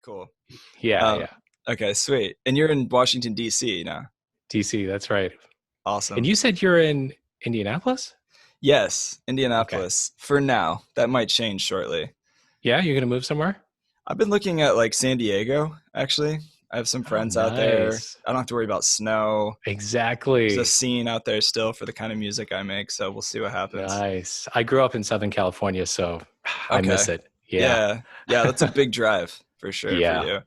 Cool. Yeah, Um, yeah. okay, sweet. And you're in Washington, D.C. now. DC, that's right. And Awesome. you said you're in Indianapolis? Yes, Okay. Indianapolis for now. That might change shortly. Yeah, you're gonna move somewhere? I've been looking at like San Diego, actually. I have some Oh, friends out there. nice. I don't have to worry about snow. There's a Exactly. scene out there still for the kind of music I make, so we'll see what happens. Nice. I grew up in Southern California, so I Okay. miss it. Yeah. Yeah. Yeah, that's a big drive for sure for Yeah. you.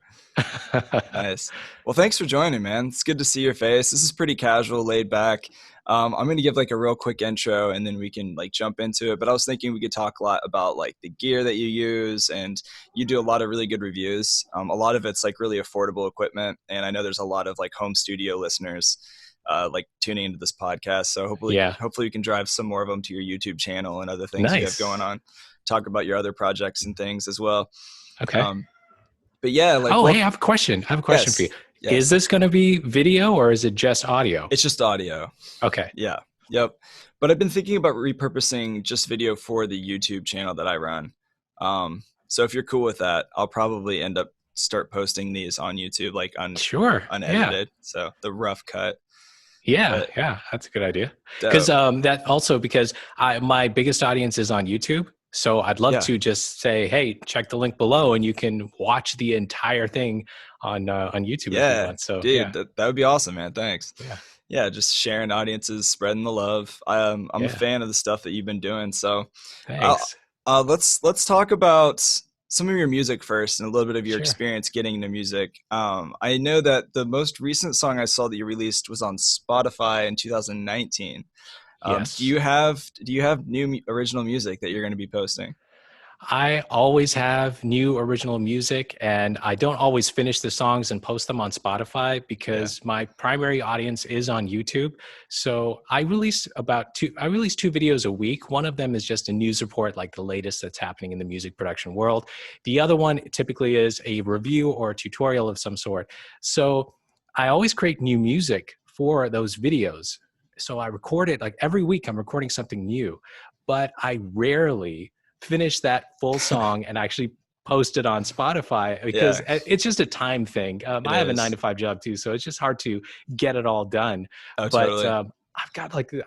Nice. Well, thanks for joining, man. It's good to see your face. This is pretty casual, laid back. I'm going to give like a real quick intro and then we can like jump into it. But I was thinking we could talk a lot about like the gear that you use, and you do a lot of really good reviews. A lot of it's like really affordable equipment. And I know there's a lot of like home studio listeners like tuning into this podcast. So Yeah. hopefully you can drive some more of them to your YouTube channel and other things you have going Nice. on. Talk about your other projects and things as well. Okay. Um, but yeah, like, Oh, well, hey, I have a question. I have a question for you. yes, Is yes. this going to be video or is it just audio? It's just audio. Okay. Yeah. Yep. But I've been thinking about repurposing just video for the YouTube channel that I run. So if you're cool with that, I'll probably end up start posting these on YouTube, like Sure. Yeah. unedited. So the rough cut. Yeah. But Yeah. That's a good idea. Because dope. that also because my biggest audience is on YouTube. So I'd love Yeah. to just say, hey, check the link below and you can watch the entire thing on YouTube if you Yeah. want. So Dude, yeah. that would be awesome, man. Thanks. Yeah. Yeah, just sharing audiences, spreading the love. I'm a Yeah. fan of the stuff that you've been doing. So uh, Thanks. let's talk about some of your music first and a little bit of your Sure. experience getting into music. I know that the most recent song I saw that you released was on Spotify in 2019. Yes. Do you have new original music that you're going to be posting? I always have new original music, and I don't always finish the songs and post them on Spotify Yeah. because my primary audience is on YouTube. So I release two videos a week. One of them is just a news report, like the latest that's happening in the music production world. The other one typically is a review or a tutorial of some sort. So I always create new music for those videos. So I record it like every week. I'm recording something new, but I rarely finish that full song and actually post it on Spotify because Yeah, it's just a time thing. it I have a nine is. to five job too, so it's just hard to get it all done. Oh, But totally.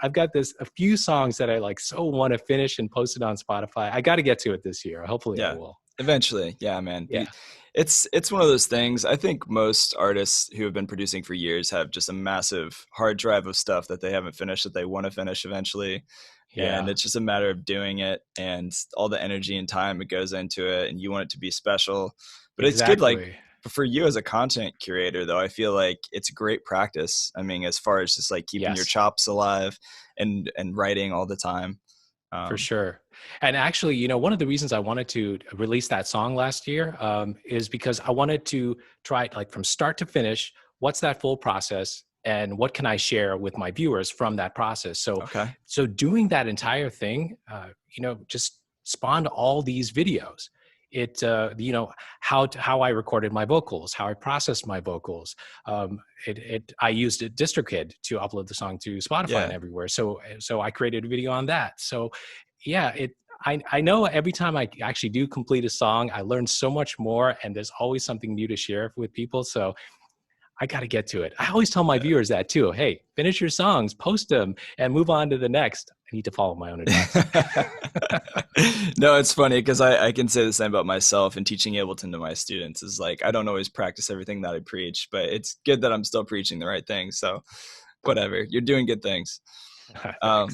I've got this a few songs that I like so want to finish and post it on Spotify. I got to get to it this year. Hopefully, I Yeah. will. Eventually. Yeah, man. Yeah, It's one of those things. I think most artists who have been producing for years have just a massive hard drive of stuff that they haven't finished that they want to finish eventually. And yeah, it's just a matter of doing it and all the energy and time it goes into it, and you want it to be special. But it's good, like, exactly. for you as a content curator, though, I feel like it's great practice. I mean, as far as just like keeping your Yes. chops alive and writing all the time. For um sure. And actually, one of the reasons I wanted to release that song last year is because I wanted to try it like from start to finish. What's that full process? And what can I share with my viewers from that process? okay. So doing that entire thing, just spawned all these videos. It, how I recorded my vocals, how I processed my vocals. I used a DistroKid to upload the song to Spotify and Yeah. everywhere. So I created a video on that. So yeah, I know every time I actually do complete a song, I learn so much more, and there's always something new to share with people. So I got to get to it. I always tell my Yeah. viewers that too. Hey, finish your songs, post them, and move on to the next. I need to follow my own advice. No, it's funny because I can say the same about myself, and teaching Ableton to my students is like I don't always practice everything that I preach, but it's good that I'm still preaching the right things. So whatever, you're doing good things. Thanks. Um,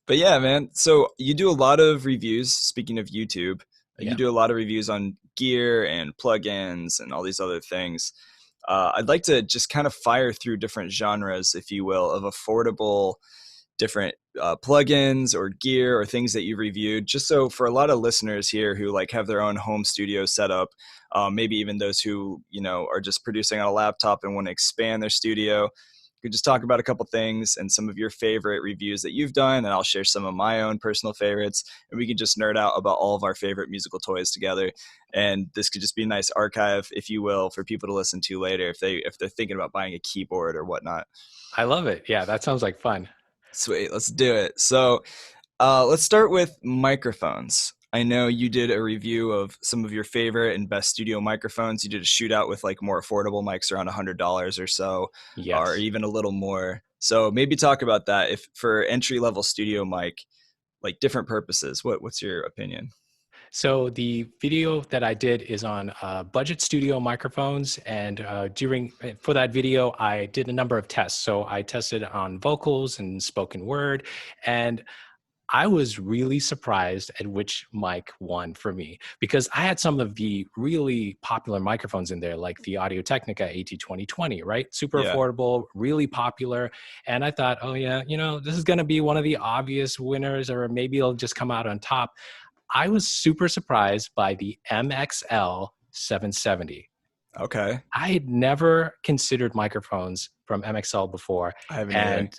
but yeah, man. So you do a lot of reviews. Speaking of YouTube, you Yeah. do a lot of reviews on gear and plugins and all these other things. I'd like to just kind of fire through different genres, if you will, of affordable different plugins or gear or things that you reviewed, just so for a lot of listeners here who like have their own home studio setup, maybe even those who are just producing on a laptop and want to expand their studio, could just talk about a couple things and some of your favorite reviews that you've done, and I'll share some of my own personal favorites, and we can just nerd out about all of our favorite musical toys together. And this could just be a nice archive, if you will, for people to listen to later if they're thinking about buying a keyboard or whatnot. I love it. Yeah, that sounds like fun. Sweet, let's do it. So let's start with microphones. I know you did a review of some of your favorite and best studio microphones. You did a shootout with like more affordable mics around $100 or so, or Yes. even a little more. So maybe talk about that. If for entry level studio mic, like different purposes, what's your opinion? So the video that I did is on budget studio microphones, and for that video, I did a number of tests. So I tested on vocals and spoken word, and I was really surprised at which mic won for me, because I had some of the really popular microphones in there, like the Audio-Technica AT2020, right? Super Yeah. affordable, really popular. And I thought, oh yeah, this is going to be one of the obvious winners, or maybe it'll just come out on top. I was super surprised by the MXL 770. Okay. I had never considered microphones from MXL before. I haven't either. And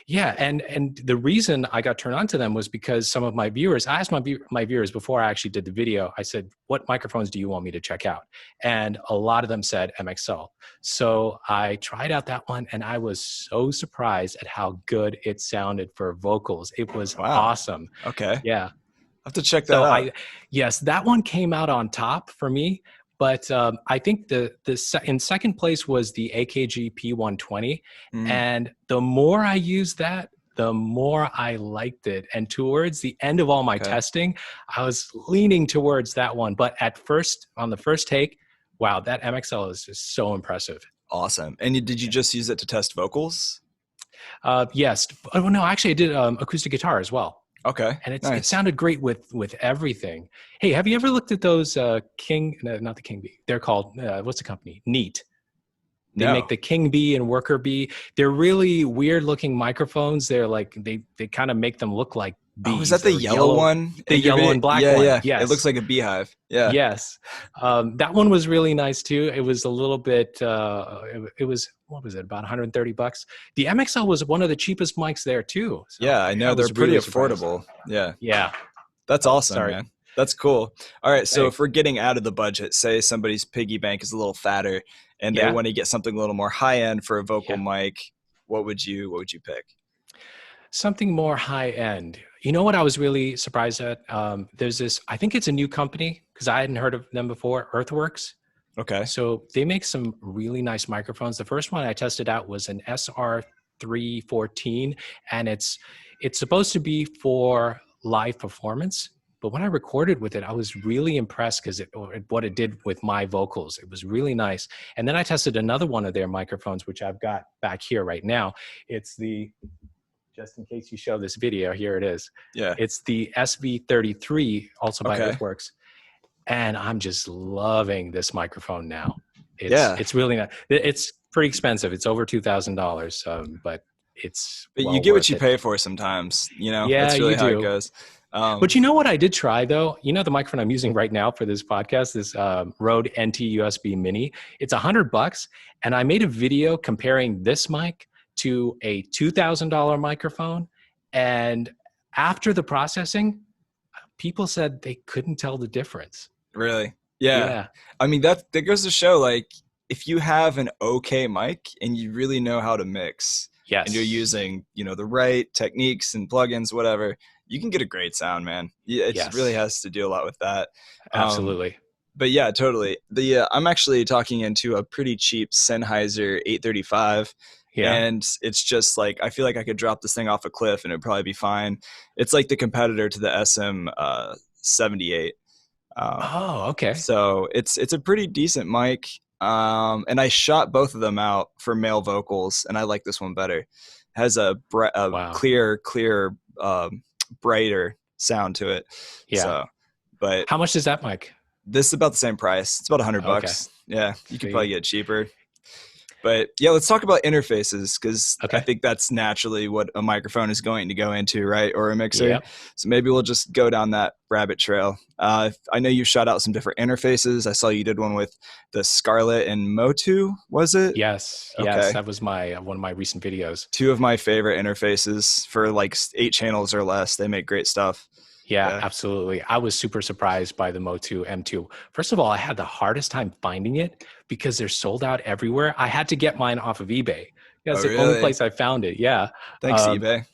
yeah, and the reason I got turned on to them was because some of my viewers, I asked my viewers before I actually did the video, I said, what microphones do you want me to check out? And a lot of them said MXL. So I tried out that one, and I was so surprised at how good it sounded for vocals. It was awesome. Okay. Yeah. I have to check that out. Yes, that one came out on top for me. But I think in second place was the AKG P120. And the more I used that, the more I liked it. And towards the end of all my testing, I was leaning towards that one. But on the first take, wow, that MXL is just so impressive. Awesome. And did you just use it to test vocals? Yes. Oh, no, actually I did acoustic guitar as well. Okay. And it sounded great with everything. Hey, have you ever looked at those not the King Bee. They're called, what's the company? Neat. They make the King Bee and Worker Bee. They're really weird looking microphones. They're like, they kind of make them look like bees. Oh, is that the yellow one? The yellow and black one. Yeah. Yes. It looks like a beehive. Yeah. Yes. That one was really nice too. It was a little bit, it was, what was it, about $130? The MXL was one of the cheapest mics there too. So yeah, I know. They're pretty affordable. Yeah. Yeah. That's awesome, man. That's cool. All right. So if we're getting out of the budget, say somebody's piggy bank is a little fatter and they want to get something a little more high end for a vocal mic, what would you pick? Something more high end. You know what I was really surprised at? There's this, I think it's a new company because I hadn't heard of them before, Earthworks. Okay. So they make some really nice microphones. The first one I tested out was an SR314, and it's supposed to be for live performance. But when I recorded with it, I was really impressed because what it did with my vocals. It was really nice. And then I tested another one of their microphones, which I've got back here right now. It's the, just in case you show this video, here it is. Yeah. It's the SV33, also by Earthworks. And I'm just loving this microphone now. It's really not, it's pretty expensive. It's over $2,000, but it's But you get what you pay for sometimes, Yeah, that's really how it goes. But you know what I did try though? You know the microphone I'm using right now for this podcast, this Rode NT USB Mini. It's $100, and I made a video comparing this mic to a $2,000 microphone. And after the processing, people said they couldn't tell the difference. Really? Yeah. I mean, that goes to show, like, if you have an okay mic and you really know how to mix, and you're using, the right techniques and plugins, whatever, you can get a great sound, man. It really has to do a lot with that. Absolutely. But yeah, totally. I'm actually talking into a pretty cheap Sennheiser 835. Yeah. And it's just like, I feel like I could drop this thing off a cliff and it'd probably be fine. It's like the competitor to the SM78. Okay. So it's a pretty decent mic. And I shot both of them out for male vocals, and I like this one better. It has a clear, brighter sound to it. Yeah. So, but how much is that mic? This is about the same price. It's about $100. Okay. Yeah. You could probably get it cheaper. But yeah, let's talk about interfaces, because I think that's naturally what a microphone is going to go into, right? Or a mixer. Yep. So maybe we'll just go down that rabbit trail. I know you shot out some different interfaces. I saw you did one with the Scarlett and MOTU, was it? Yes. Okay. Yes, that was one of my recent videos. Two of my favorite interfaces for like 8 channels or less. They make great stuff. Yeah, absolutely. I was super surprised by the MOTU M2. First of all, I had the hardest time finding it because they're sold out everywhere. I had to get mine off of eBay. That's the only place I found it. Yeah. Thanks, eBay.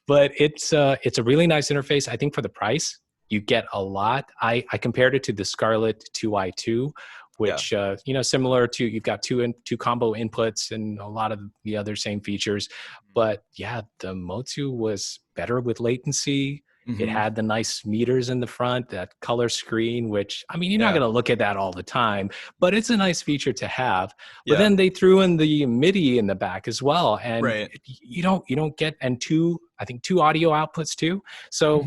But it's a really nice interface. I think for the price, you get a lot. I compared it to the Scarlett 2i2, which, you know, similar to, you've got two combo inputs and a lot of the other same features. But yeah, the MOTU was better with latency. It had the nice meters in the front, that color screen, which, I mean, you're not going to look at that all the time, but it's a nice feature to have. But then they threw in the MIDI in the back as well. And you don't get, and I think two audio outputs too. So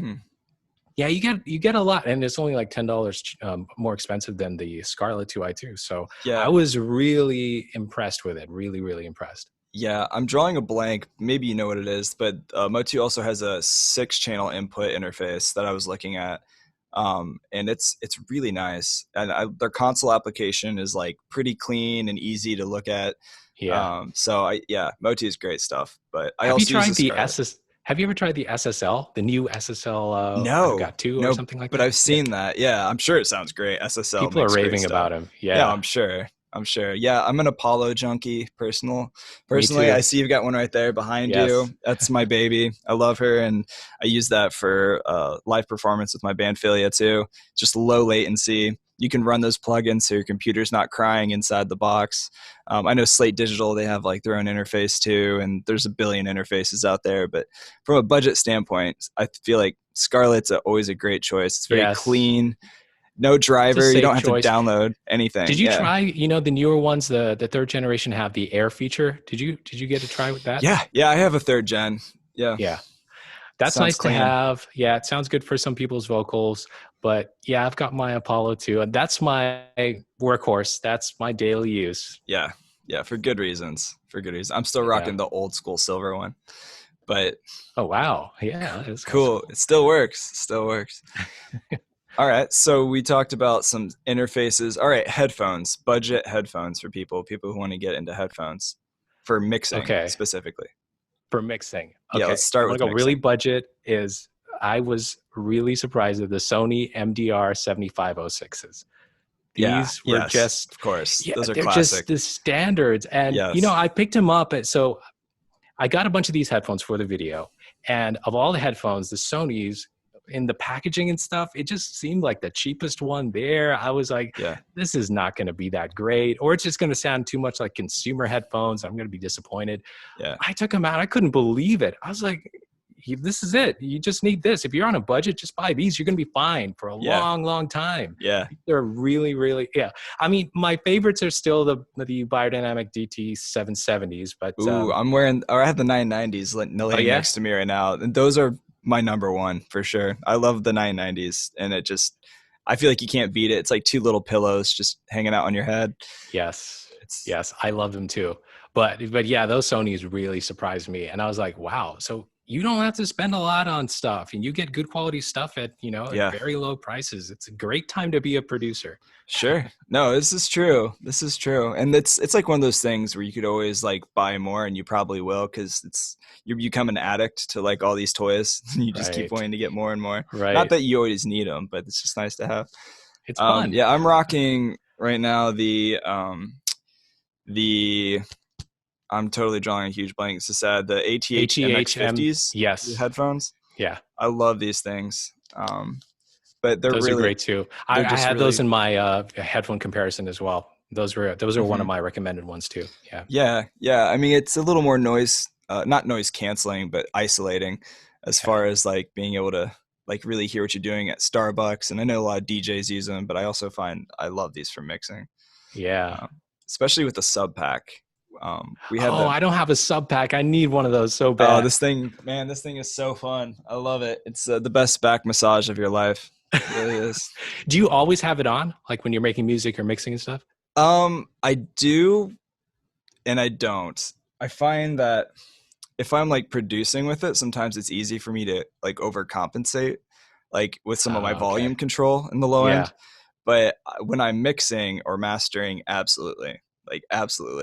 yeah, you get a lot, and it's only like $10 more expensive than the Scarlett 2i2. So I was really impressed with it. Really, really impressed. Yeah, I'm drawing a blank. Maybe you know what it is, but MOTU also has a 6-channel input interface that I was looking at, and it's really nice. And their console application is like pretty clean and easy to look at. Yeah. MOTU is great stuff. But I also use the Scarlett. Have you ever tried the SSL, the new SSL? No, got 2 or something like that. But I've seen that. Yeah, I'm sure it sounds great. SSL. People are raving about him. Yeah, I'm sure. Yeah, I'm an Apollo junkie personally. I see you've got one right there behind you. That's my baby. I love her, and I use that for live performance with my band Philia too. Just low latency. You can run those plugins so your computer's not crying inside the box. I know Slate Digital, they have like their own interface too, and there's a billion interfaces out there. But from a budget standpoint, I feel like Scarlett's always a great choice. It's very clean. No driver. You don't have to download anything. Did you try, you know, the newer ones, the 3rd generation have the air feature? Did you get to try with that? Yeah, I have a 3rd gen. Yeah. That's nice to have. Yeah, it sounds good for some people's vocals. But yeah, I've got my Apollo too. And that's my workhorse. That's my daily use. Yeah, for good reasons. I'm still rocking the old school silver one. But oh wow. Yeah, that's cool. It still works. All right, so we talked about some interfaces. All right, headphones, budget headphones for people who want to get into headphones for mixing specifically. For mixing. Okay. Yeah, let's start with mixing. Really budget is, I was really surprised at the Sony MDR 7506s. These were just, of course, those are they're classic. Just the standards. And, you know, I picked them up. So I got a bunch of these headphones for the video. And of all the headphones, the Sonys, in the packaging and stuff, it just seemed like the cheapest one there. I was like, this is not going to be that great, or it's just going to sound too much like consumer headphones. I'm going to be disappointed. I took them out. I couldn't believe it. I was like, this is it. You just need this. If you're on a budget, just buy these. You're going to be fine for a long time. They're really, really, I mean, my favorites are still the Beyerdynamic DT 770s, but I have the 990s laying next to me right now. And those are my number one for sure. I love the 990s, and I feel like you can't beat it. It's like 2 little pillows just hanging out on your head. Yes, I love them too. But yeah, those Sonys really surprised me, and I was like, wow. So you don't have to spend a lot on stuff, and you get good quality stuff at at very low prices. It's a great time to be a producer. Sure. No, this is true. And it's like one of those things where you could always like buy more, and you probably will, because you become an addict to like all these toys. You just keep wanting to get more and more. Not that you always need them, but it's just nice to have. It's fun. Yeah, I'm rocking right now the I'm totally drawing a huge blank. It's so sad. The ATH MX50s headphones. Yeah. I love these things. But those are great too. I had those in my headphone comparison as well. Those were one of my recommended ones too. Yeah. I mean, it's a little more noise, not noise canceling, but isolating as far as like being able to like really hear what you're doing at Starbucks. And I know a lot of DJs use them, but I also find I love these for mixing. Yeah. Especially with the sub pack. I don't have a sub pack. I need one of those so bad. Oh, this thing is so fun. I love it. It's the best back massage of your life. It really is. Do you always have it on, like when you're making music or mixing and stuff? I do, and I don't. I find that if I'm like producing with it, sometimes it's easy for me to like overcompensate, like with some of my volume control in the low end. But when I'm mixing or mastering, absolutely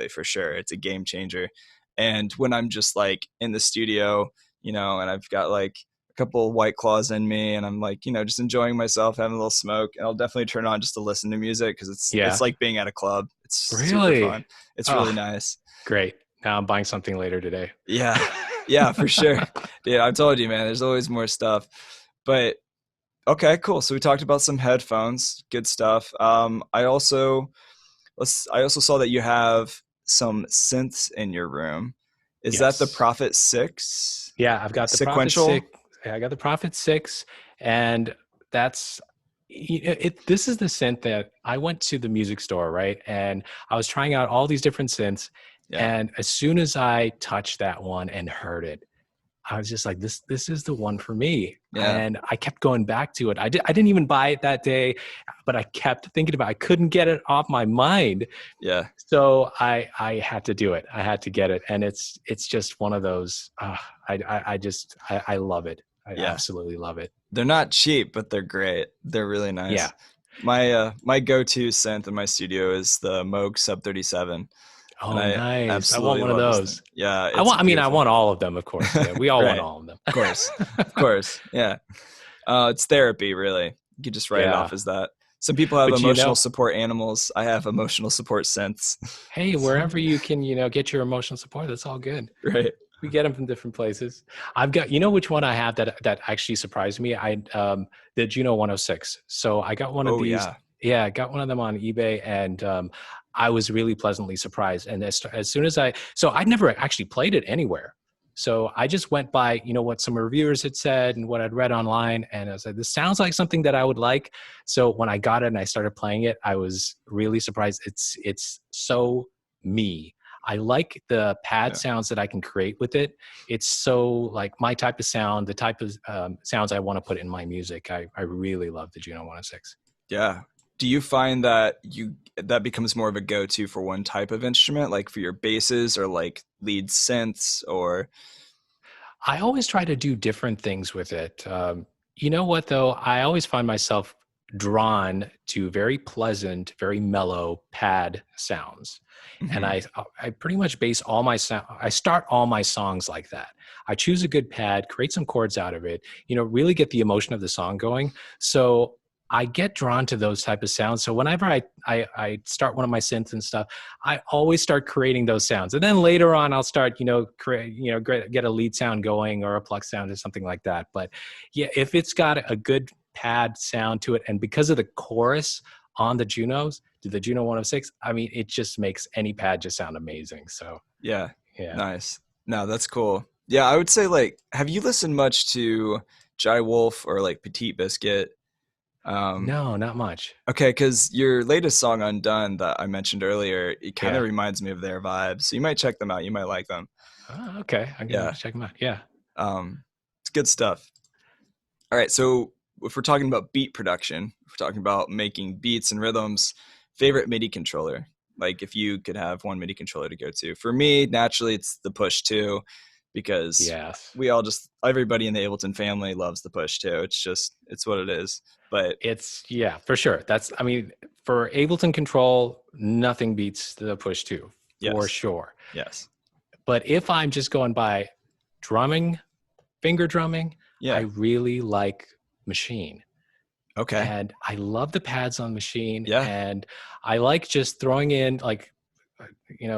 for sure, it's a game changer. And when I'm just like in the studio, and I've got like a couple of White Claws in me, and I'm like, just enjoying myself, having a little smoke, and I'll definitely turn on just to listen to music, because it's like being at a club. It's super fun. It's really nice. Great. Now I'm buying something later today. Yeah, for sure. Dude, I've told you, man, there's always more stuff. But Okay, cool. So we talked about some headphones. Good stuff. I also saw that you have some synths in your room. Is that the Yes. Prophet 6 Yeah, I've got the Prophet sequential? 6. I got the Prophet 6, and that's this is the synth that I went to the music store, right? And I was trying out all these different synths, Yeah. and as soon as I touched that one and heard it, I was just like, this is the one for me. Yeah. And I kept going back to it. I didn't even buy it that day, but I kept thinking about it. I couldn't get it off my mind. Yeah. So I had to do it. I had to get it. And it's just one of those, I love it. I Yeah. absolutely love it. They're not cheap, but they're great. They're really nice. Yeah. My go-to synth in my studio is the Moog Sub37. Oh, And nice. I want one of love this those. thing. Yeah, I want beautiful. all of them, of course. Yeah, we all want all of them. Of course. Of course. Yeah. It's therapy, really. You could just write it off as that. Some people have emotional support animals. I have emotional support synths. Hey, wherever you can, get your emotional support, that's all good. Right. We get them from different places. I've got, which one I have that actually surprised me? The Juno 106. So I got one of these. Yeah, I got one of them on eBay, and I was really pleasantly surprised. And as soon as I'd never actually played it anywhere. So I just went by, what some reviewers had said and what I'd read online. And I was like, this sounds like something that I would like. So when I got it and I started playing it, I was really surprised. It's so me. I like the pad sounds that I can create with it. It's so like my type of sound, the type of sounds I want to put in my music. I really love the Juno 106. Yeah. Do you find that that becomes more of a go-to for one type of instrument, like for your basses or like lead synths, or? I always try to do different things with it. You know what though? I always find myself drawn to very pleasant, very mellow pad sounds. Mm-hmm. And I pretty much base all my sound. I start all my songs like that. I choose a good pad, create some chords out of it, really get the emotion of the song going. So I get drawn to those type of sounds. So whenever I start one of my synths and stuff, I always start creating those sounds. And then later on, I'll start, get a lead sound going or a pluck sound or something like that. But yeah, if it's got a good pad sound to it, and because of the chorus on the Junos, the Juno 106, I mean, it just makes any pad just sound amazing. So yeah. Nice. No, that's cool. Yeah, I would say, like, have you listened much to Jai Wolf or like Petite Biscuit? No, not much. Okay, because your latest song, Undone, that I mentioned earlier, it kind of reminds me of their vibes. So you might check them out. You might like them. Oh, okay. I'm going to check them out. Yeah. It's good stuff. All right, so if we're talking about beat production, if we're talking about making beats and rhythms, favorite MIDI controller? Like if you could have one MIDI controller to go to. For me, naturally, it's the Push 2, because everybody in the Ableton family loves the Push 2. It's what it is. But it's, for sure. For Ableton control, nothing beats the Push 2, for sure. Yes. But if I'm just going by drumming, finger drumming, I really like Machine. Okay. And I love the pads on Machine. Yeah. And I like just throwing in, like,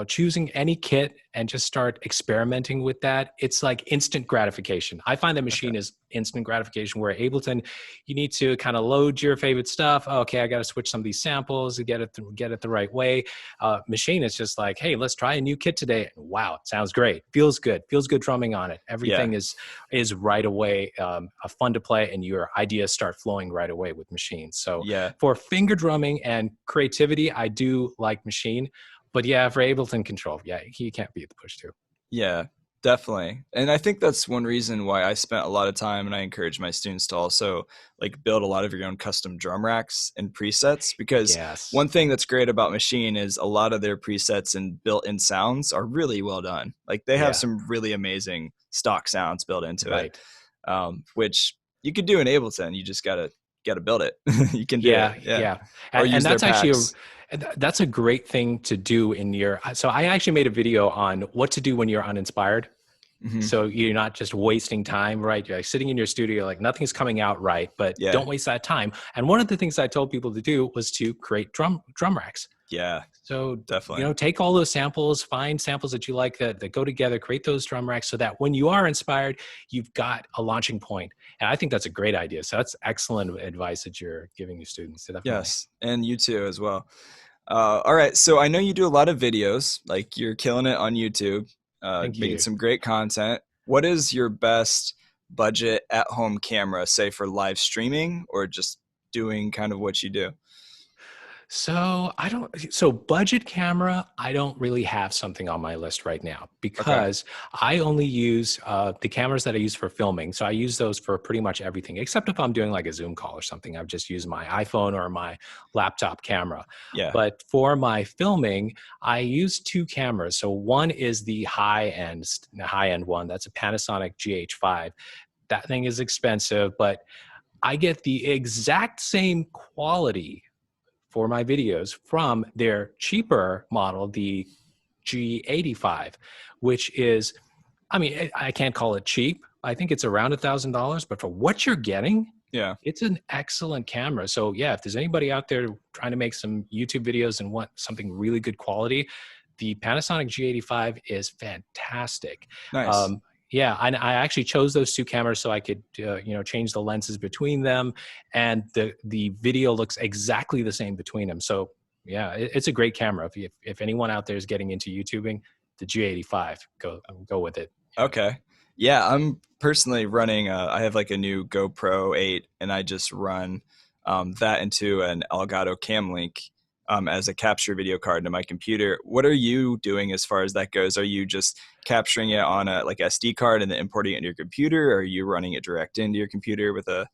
choosing any kit and just start experimenting with that. It's like instant gratification. I find that Machine is instant gratification, where Ableton, you need to kind of load your favorite stuff. Okay, I got to switch some of these samples to get it the right way. Machine is just like, hey, let's try a new kit today. Wow, it sounds great. Feels good drumming on it. Everything is right away fun to play, and your ideas start flowing right away with Machine. So for finger drumming and creativity, I do like Machine. But for Ableton control, you can't beat the Push 2. Yeah, definitely. And I think that's one reason why I spent a lot of time, and I encourage my students to also like build a lot of your own custom drum racks and presets, because one thing that's great about Machine is a lot of their presets and built-in sounds are really well done. Like they have some really amazing stock sounds built into it, which you could do in Ableton. You just gotta build it. You can do it. Yeah. And that's actually that's a great thing to do so I actually made a video on what to do when you're uninspired. Mm-hmm. So you're not just wasting time, right? You're like sitting in your studio, like nothing's coming out right, but don't waste that time. And one of the things I told people to do was to create drum racks. Yeah, So, definitely. take all those samples, find samples that you like that go together, create those drum racks so that when you are inspired, you've got a launching point. And I think that's a great idea. So that's excellent advice that you're giving your students. So definitely. Yes, and you too as well. All right, so I know you do a lot of videos, like you're killing it on YouTube, Thank making you. some great content. What is your best budget at-home camera, say for live streaming or just doing kind of what you do? So budget camera, I don't really have something on my list right now Okay. because I only use the cameras that I use for filming. So I use those for pretty much everything, except if I'm doing like a Zoom call or something. I've just used my iPhone or my laptop camera. Yeah. But for my filming, I use two cameras. So one is the high end one. That's a Panasonic Gh5. That thing is expensive, but I get the exact same quality for my videos from their cheaper model, the G85, which is, I mean, I can't call it cheap. I think it's around $1,000, but for what you're getting, Yeah. it's an excellent camera. So yeah, if there's anybody out there trying to make some YouTube videos and want something really good quality, the Panasonic G85 is fantastic. Nice. Yeah, and I actually chose those two cameras so I could, change the lenses between them, and the video looks exactly the same between them. So yeah, it's a great camera. If anyone out there is getting into YouTubing, the G85, go with it. Okay. Yeah, I'm personally running. I have like a new GoPro 8, and I just run that into an Elgato Cam Link as a capture video card into my computer. What are you doing as far as that goes? Are you just capturing it on a like SD card and then importing it into your computer? Or are you running it direct into your computer with a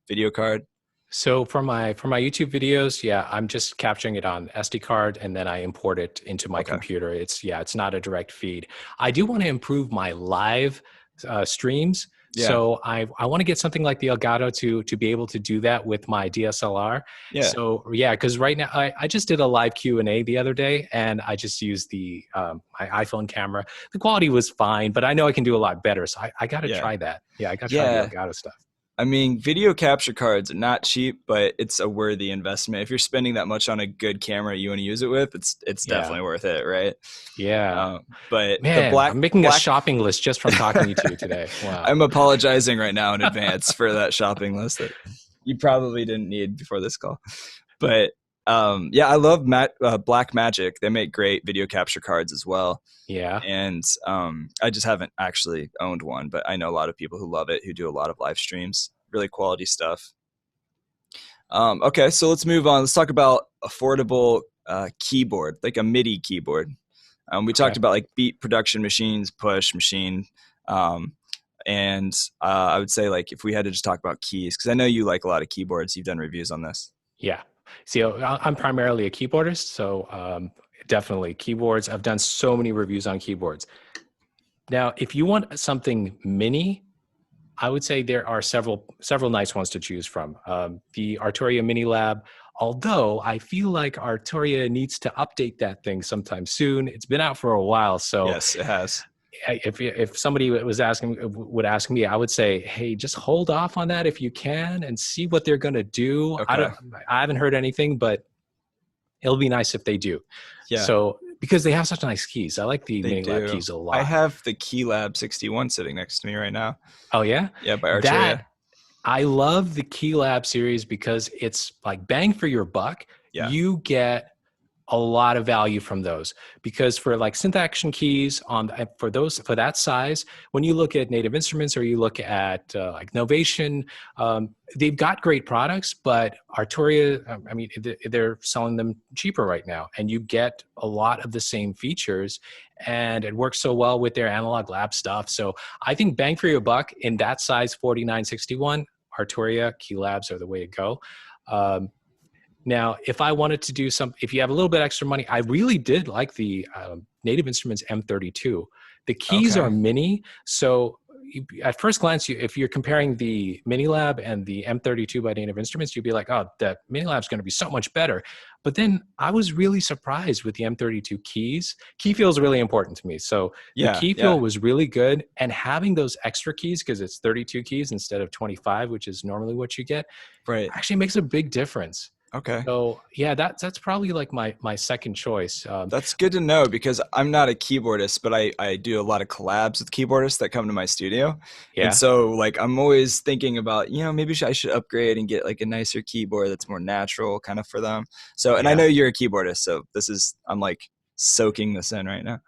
video card? So for my YouTube videos, yeah, I'm just capturing it on SD card and then I import it into my Okay. computer. It's not a direct feed. I do want to improve my live streams. Yeah. So I want to get something like the Elgato to be able to do that with my DSLR. Yeah. So yeah, because right now I just did a live Q&A the other day and I just used the my iPhone camera. The quality was fine, but I know I can do a lot better. So I got to Yeah. try that. Yeah, I got to try the Yeah. Elgato stuff. I mean, video capture cards are not cheap, but it's a worthy investment. If you're spending that much on a good camera you want to use it with, it's Yeah. definitely worth it, right? Yeah. But the Man, I'm making a shopping list just from talking to you today. Wow. I'm apologizing right now in advance for that shopping list that you probably didn't need before this call. But yeah, I love Black Magic. They make great video capture cards as well. Yeah. And I just haven't actually owned one, but I know a lot of people who love it, who do a lot of live streams. Really quality stuff. Okay, so let's move on. Let's talk about affordable keyboard, like a MIDI keyboard. We talked about like beat production machines, push machine, and I would say like if we had to just talk about keys, because I know you like a lot of keyboards. You've done reviews on this. Yeah. See, I'm primarily a keyboardist, so definitely keyboards. I've done so many reviews on keyboards. Now, if you want something mini, I would say there are several nice ones to choose from. The Arturia Mini Lab, although I feel like Arturia needs to update that thing sometime soon. It's been out for a while, so Yes, it has. If somebody would ask me, I would say, hey, just hold off on that if you can and see what they're going to do. Okay. I haven't heard anything, but it'll be nice if they do. Yeah. So because they have such nice keys, I like the Mini Lab do. keys a lot. I have the Keylab 61 sitting next to me right now. Oh yeah, Yeah, by Arturia. I love the Keylab series because it's like bang for your buck. Yeah. You get a lot of value from those because for like synth action keys for that size, when you look at Native Instruments or you look at like Novation, they've got great products, but Arturia, I mean, they're selling them cheaper right now, and you get a lot of the same features, and it works so well with their Analog Lab stuff. So I think bang for your buck in that size 4961, Arturia Keylabs are the way to go. Now, if I wanted to do if you have a little bit extra money, I really did like the Native Instruments M32. The keys are mini, so at first glance, if you're comparing the Mini Lab and the M32 by Native Instruments, you'd be like, oh, the Mini Lab is going to be so much better. But then I was really surprised with the M32 keys. Key feel is really important to me. So the key feel was really good. And having those extra keys, because it's 32 keys instead of 25, which is normally what you get, actually makes a big difference. Okay. So yeah, that's probably like my second choice. That's good to know because I'm not a keyboardist, but I do a lot of collabs with keyboardists that come to my studio. And Yeah, so like I'm always thinking about, maybe I should upgrade and get like a nicer keyboard that's more natural kind of for them. So, and I yeah. know you're a keyboardist, so I'm like soaking this in right now.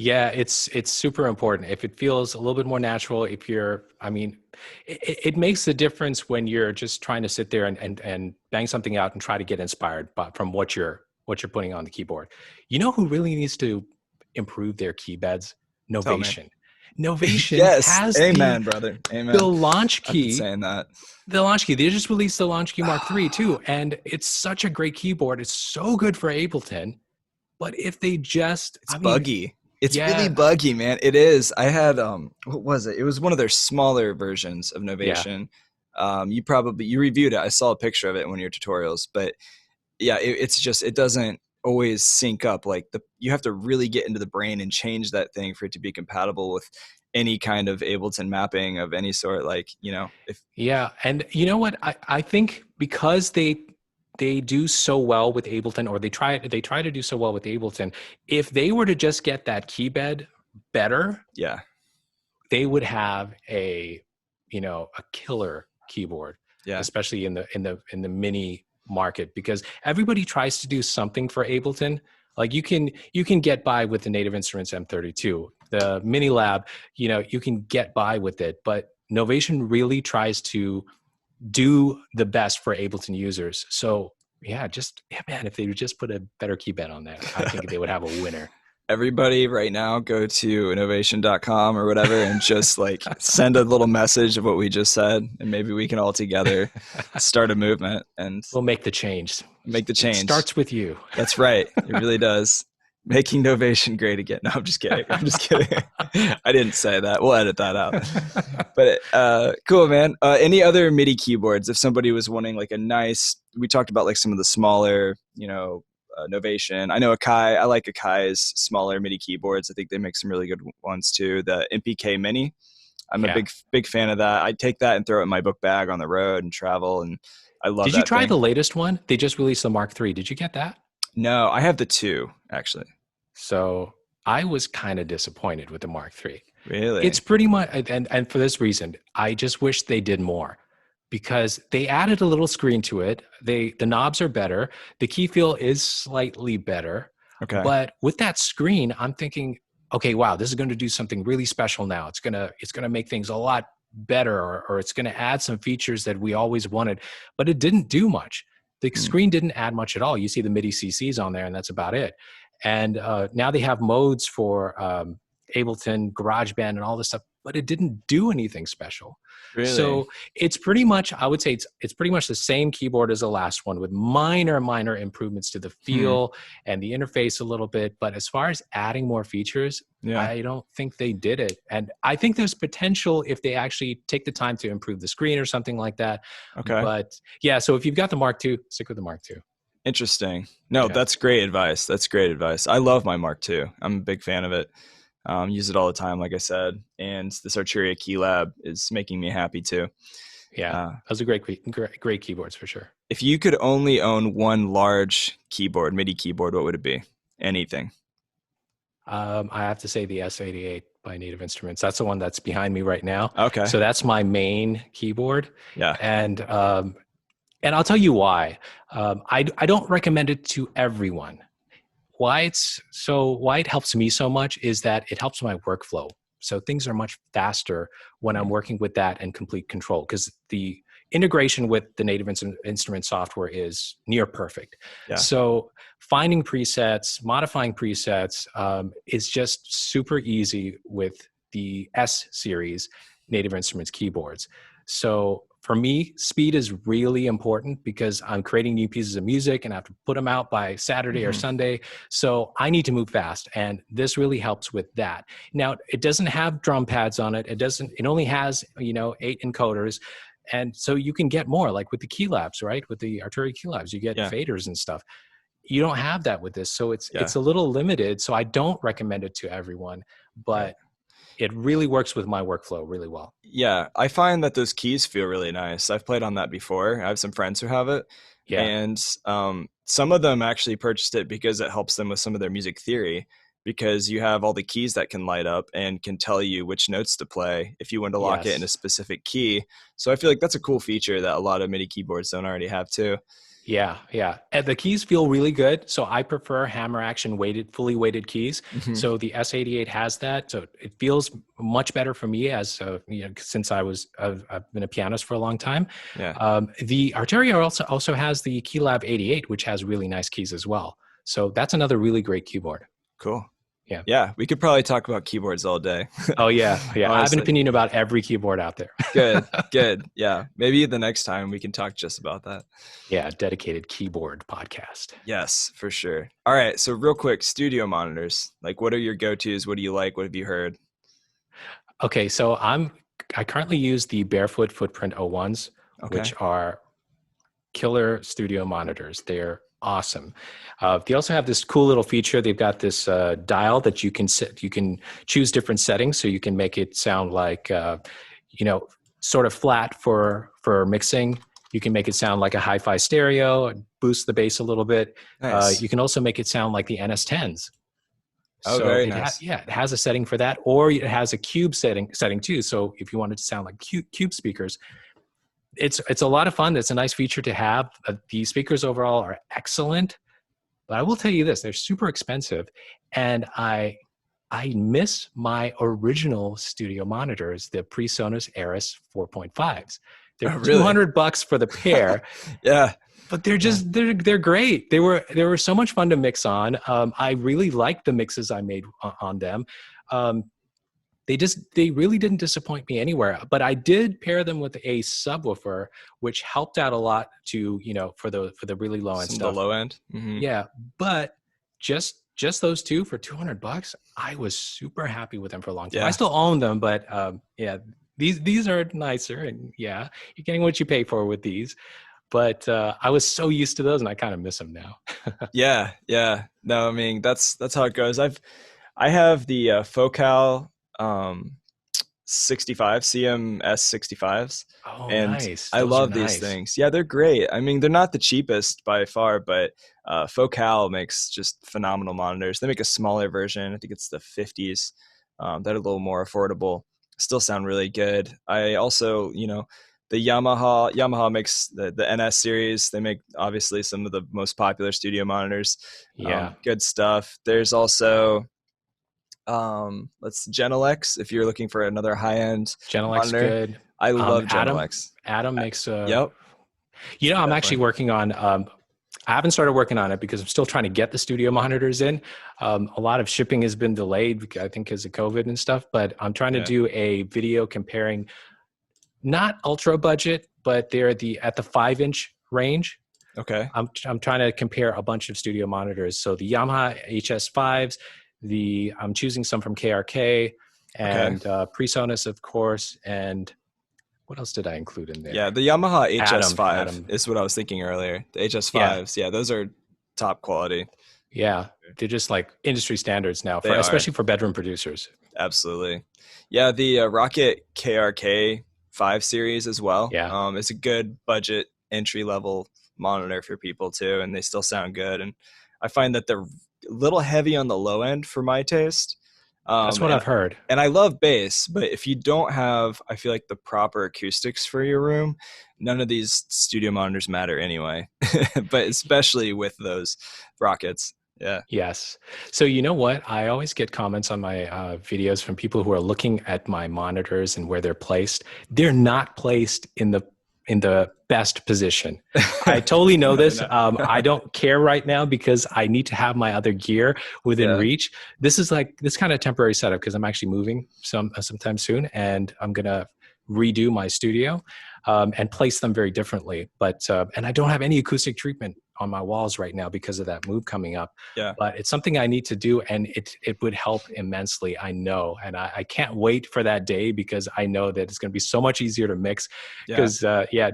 Yeah, it's super important. If it feels a little bit more natural, if you're, I mean, it makes a difference when you're just trying to sit there and bang something out and try to get inspired from what you're putting on the keyboard. You know who really needs to improve their key beds? Tell me. Novation. Novation Yes. has Amen, brother. the Amen. launch I've been key. saying that. The launch key. They just released the launch key Mark III too, and it's such a great keyboard. It's so good for Ableton. But if they just, It's I mean, buggy. It's really yeah, buggy, man. It is. I had what was it? It was one of their smaller versions of yeah. Novation. You reviewed it. I saw a picture of it in one of your tutorials, but yeah, it's just it doesn't always sync up. Like you have to really get into the brain and change that thing for it to be compatible with any kind of Ableton mapping of any sort. Like, if Yeah, and you know what? I think because they do so well with Ableton, or they try to do so well with Ableton. If they were to just get that key bed better, yeah, they would have a killer keyboard, yeah. especially in the mini market, because everybody tries to do something for Ableton. Like you can get by with the Native Instruments M32, the Mini Lab, you can get by with it, but Novation really tries to do the best for Ableton users. So yeah, man, if they would just put a better key bed on there, I think they would have a winner. Everybody right now go to innovation.com or whatever and just like send a little message of what we just said, and maybe we can all together start a movement and We'll make the change. make the It change. starts with you. That's right. It really does. Making Novation great again. No, I'm just kidding. I'm just kidding. I didn't say that. We'll edit that out. But cool, man. Any other MIDI keyboards? If somebody was wanting like a nice, we talked about like some of the smaller, Novation. I know Akai. I like Akai's smaller MIDI keyboards. I think they make some really good ones too. The MPK Mini. I'm a Yeah. big fan of that. I take that and throw it in my book bag on the road and travel, and I love Did that you try thing. the latest one? They just released the Mark III. Did you get that? No, I have the 2 actually. So I was kind of disappointed with the Mark III. Really? It's pretty much, and for this reason, I just wish they did more, because they added a little screen to it. The knobs are better. The key feel is slightly better. Okay. But with that screen, I'm thinking, okay, wow, this is going to do something really special now. It's gonna make things a lot better, or it's going to add some features that we always wanted. But it didn't do much. The screen didn't add much at all. You see the MIDI CCs on there, and that's about it. And now they have modes for Ableton, GarageBand, and all this stuff, but it didn't do anything special. Really? So it's pretty much, I would say it's pretty much the same keyboard as the last one, with minor improvements to the feel and the interface a little bit. But as far as adding more features, Yeah. I don't think they did it. And I think there's potential if they actually take the time to improve the screen or something like that. Okay. But yeah, so if you've got the Mark II, stick with the Mark II. Interesting. No, Yeah. that's great advice. That's great advice. I love my Mark II. I'm a big fan of it. Use it all the time, like I said. And this Arturia Key Lab is making me happy too. Yeah, those are great keyboards for sure. If you could only own one large keyboard, MIDI keyboard, what would it be? Anything. I have to say the S88 by Native Instruments. That's the one that's behind me right now. Okay. So that's my main keyboard. Yeah. And I'll tell you why. I don't recommend it to everyone. Why it helps me so much is that it helps my workflow. So things are much faster when I'm working with that and complete control, because the integration with the Native Instrument software is near perfect. Yeah. So finding presets, modifying presets is just super easy with the S series Native Instruments keyboards. So for me, speed is really important, because I'm creating new pieces of music and I have to put them out by Saturday or Sunday. So I need to move fast. And this really helps with that. Now, it doesn't have drum pads on it. It only has, 8 encoders. And so you can get more, like with the key labs, right? With the Arturia key labs, you get faders and stuff. You don't have that with this. So it's a little limited. So I don't recommend it to everyone, but it really works with my workflow really well. Yeah, I find that those keys feel really nice. I've played on that before. I have some friends who have it. Yeah. And some of them actually purchased it because it helps them with some of their music theory, because you have all the keys that can light up and can tell you which notes to play if you want to lock it in a Yes. specific key. So I feel like that's a cool feature that a lot of MIDI keyboards don't already have too. Yeah, yeah. And the keys feel really good. So I prefer hammer action fully weighted keys. Mm-hmm. So the S88 has that. So it feels much better for me as since I've been a pianist for a long time. Yeah. The Arturia also has the Keylab 88, which has really nice keys as well. So that's another really great keyboard. Cool. Yeah. Yeah. We could probably talk about keyboards all day. Oh yeah. Yeah. I have an Honestly. opinion about every keyboard out there. Good. Yeah. Maybe the next time we can talk just about that. Yeah. Dedicated keyboard podcast. Yes, for sure. All right. So real quick, studio monitors. Like, what are your go-tos? What do you like? What have you heard? Okay. So I currently use the Barefoot Footprint 01s, which are killer studio monitors. They're awesome. They also have this cool little feature. They've got this dial that you can set. You can choose different settings, so you can make it sound like sort of flat for mixing. You can make it sound like a hi-fi stereo, boost the bass a little bit. Nice. You can also make it sound like the NS10s. Oh, So very it nice. it has a setting for that, or it has a cube setting too. So if you wanted to sound like cube speakers, it's a lot of fun. It's a nice feature to have. The speakers overall are excellent, but I will tell you this: they're super expensive, and I miss my original studio monitors, the PreSonus Eris 4.5s. They're really? $200 for the pair. Yeah. But they're great. They were so much fun to mix on. I really liked the mixes I made on them. They really didn't disappoint me anywhere. But I did pair them with a subwoofer, which helped out a lot to for the really low end stuff. The low end. Mm-hmm. Yeah, but just those two for $200, I was super happy with them for a long time. Yeah. I still own them, but these are nicer, and yeah, you're getting what you pay for with these. But I was so used to those, and I kind of miss them now. Yeah. No, I mean that's how it goes. I have the Focal 65 CMS 65s. Oh, and nice. I Those love are these nice. things. Yeah, they're great. I mean, they're not the cheapest by far, but Focal makes just phenomenal monitors. They make a smaller version. I think it's the 50s. That are a little more affordable. Still sound really good. I also, the Yamaha makes the NS series. They make obviously some of the most popular studio monitors. Yeah. Good stuff. There's also Genelex, if you're looking for another high-end Genelex monitor. good. I love Genelex. Adam makes a Yep. I'm Definitely. actually working on I haven't started working on it because I'm still trying to get the studio monitors in. A lot of shipping has been delayed, I think, because of COVID and stuff, but I'm trying to do a video comparing not ultra budget, but they're at the 5-inch range. Okay. I'm trying to compare a bunch of studio monitors. So the Yamaha Hs5s, I'm choosing some from KRK and PreSonus, of course, and what else did I include in there? Yeah, the Yamaha Hs5 Adam. is what I was thinking earlier. The Hs5s, yeah, those are top quality. Yeah, they're just like industry standards now, especially for bedroom producers. Absolutely. Yeah, the Rocket KRK 5 series as well. Yeah. It's a good budget entry level monitor for people too, and they still sound good. And I find that they're a little heavy on the low end for my taste. That's what I've heard. And I love bass, but if you don't have, I feel like, the proper acoustics for your room, none of these studio monitors matter anyway. But especially with those Rockets. Yeah. Yes. So you know what? I always get comments on my videos from people who are looking at my monitors and where they're placed. They're not placed in the best position. I totally know this. I don't care right now because I need to have my other gear within reach. This is like this kind of temporary setup because I'm actually moving sometime soon, and I'm gonna redo my studio and place them very differently. But and I don't have any acoustic treatment on my walls right now because of that move coming up. Yeah. But it's something I need to do, and it would help immensely. I know, and I can't wait for that day because I know that it's going to be so much easier to mix. Because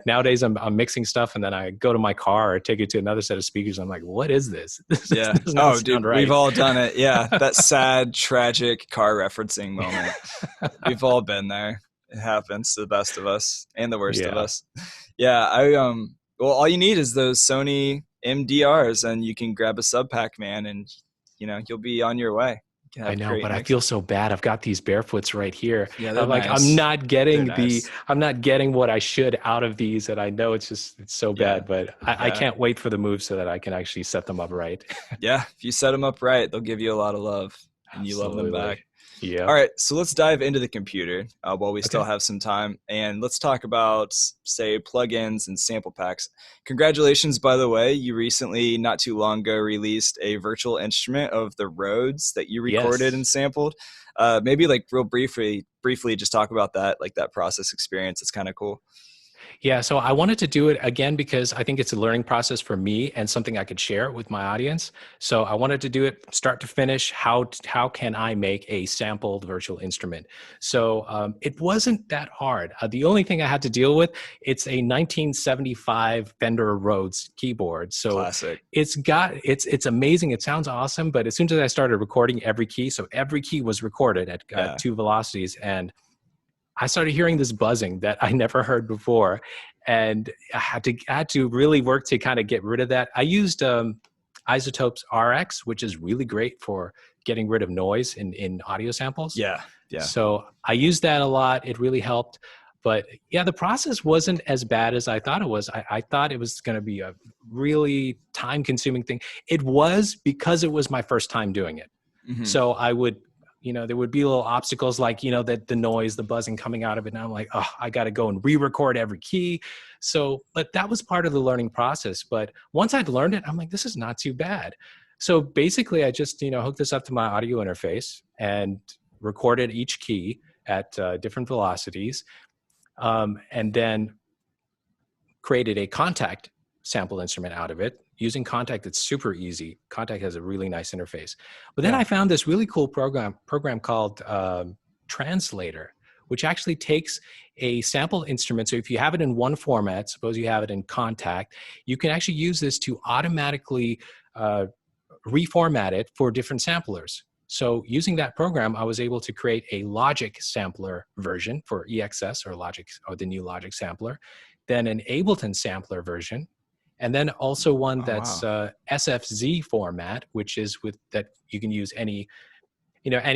nowadays I'm mixing stuff, and then I go to my car or take it to another set of speakers. I'm like, what is this? This does not sound right. We've all done it. Yeah, that sad, tragic car referencing moment. We've all been there. It happens to the best of us and the worst of us. Yeah, Well, all you need is those Sony MDRs, and you can grab a sub pack, man, and you'll be on your way. You can I have know, great but I mixing. feel so bad. I've got these barefoots right here. Yeah, they're I'm like, nice. They're nice. I'm not getting what I should out of these. And I know it's so Yeah, bad, but I yeah, can't wait for the move so that I can actually set them up right. yeah. If you set them up right, they'll give you a lot of love, and you love them Absolutely. back. All Yep. right, so let's dive into the computer while we still Okay. have some time, and let's talk about, say, plugins and sample packs. Congratulations, by the way. You recently, not too long ago, released a virtual instrument of the Rhodes that you recorded and Yes. sampled. Maybe like real briefly, just talk about that, like that process experience. It's kind of cool. Yeah, so I wanted to do it again because I think it's a learning process for me and something I could share with my audience. So I wanted to do it start to finish. How can I make a sampled virtual instrument? So it wasn't that hard. The only thing I had to deal with, it's a 1975 Fender Rhodes keyboard. So Classic. it's amazing. It sounds awesome, but as soon as I started recording every key, so every key was recorded at Yeah. 2 velocities, and I started hearing this buzzing that I never heard before, and I had to really work to kind of get rid of that. I used Isotopes RX, which is really great for getting rid of noise in audio samples. Yeah. Yeah. So I used that a lot. It really helped. But yeah, the process wasn't as bad as I thought it was. I thought it was going to be a really time-consuming thing. It was because it was my first time doing it. Mhm. So I would, there would be little obstacles like, that the noise, the buzzing coming out of it. And I'm like, oh, I got to go and re-record every key. So, but that was part of the learning process. But once I'd learned it, I'm like, this is not too bad. So basically I just, hooked this up to my audio interface and recorded each key at different velocities. And then created a contact sample instrument out of it. Using Contact, it's super easy. Contact has a really nice interface. But then I found this really cool program called Translator, which actually takes a sample instrument. So if you have it in one format, suppose you have it in Contact, you can actually use this to automatically reformat it for different samplers. So using that program, I was able to create a Logic sampler version for EXS or Logic, or the new Logic sampler, then an Ableton sampler version, and then also one that's SFZ format, which is that you can use any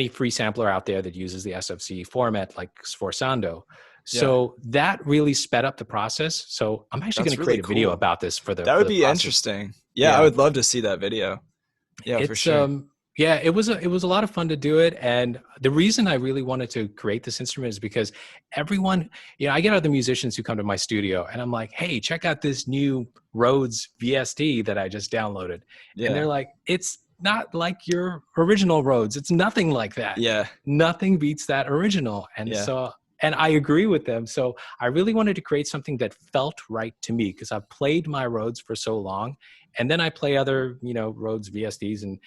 free sampler out there that uses the SFZ format, like Sforzando. So that really sped up the process. So I'm actually going to create a video about this for the. That would be process. interesting. Yeah, I would love to see that video. Yeah, for sure. Yeah, it was a lot of fun to do it. And the reason I really wanted to create this instrument is because everyone, I get other musicians who come to my studio and I'm like, hey, check out this new Rhodes VST that I just downloaded. Yeah. And they're like, it's not like your original Rhodes. It's nothing like that. Yeah. Nothing beats that original. And and I agree with them. So I really wanted to create something that felt right to me because I've played my Rhodes for so long. And then I play other, Rhodes VSTs, and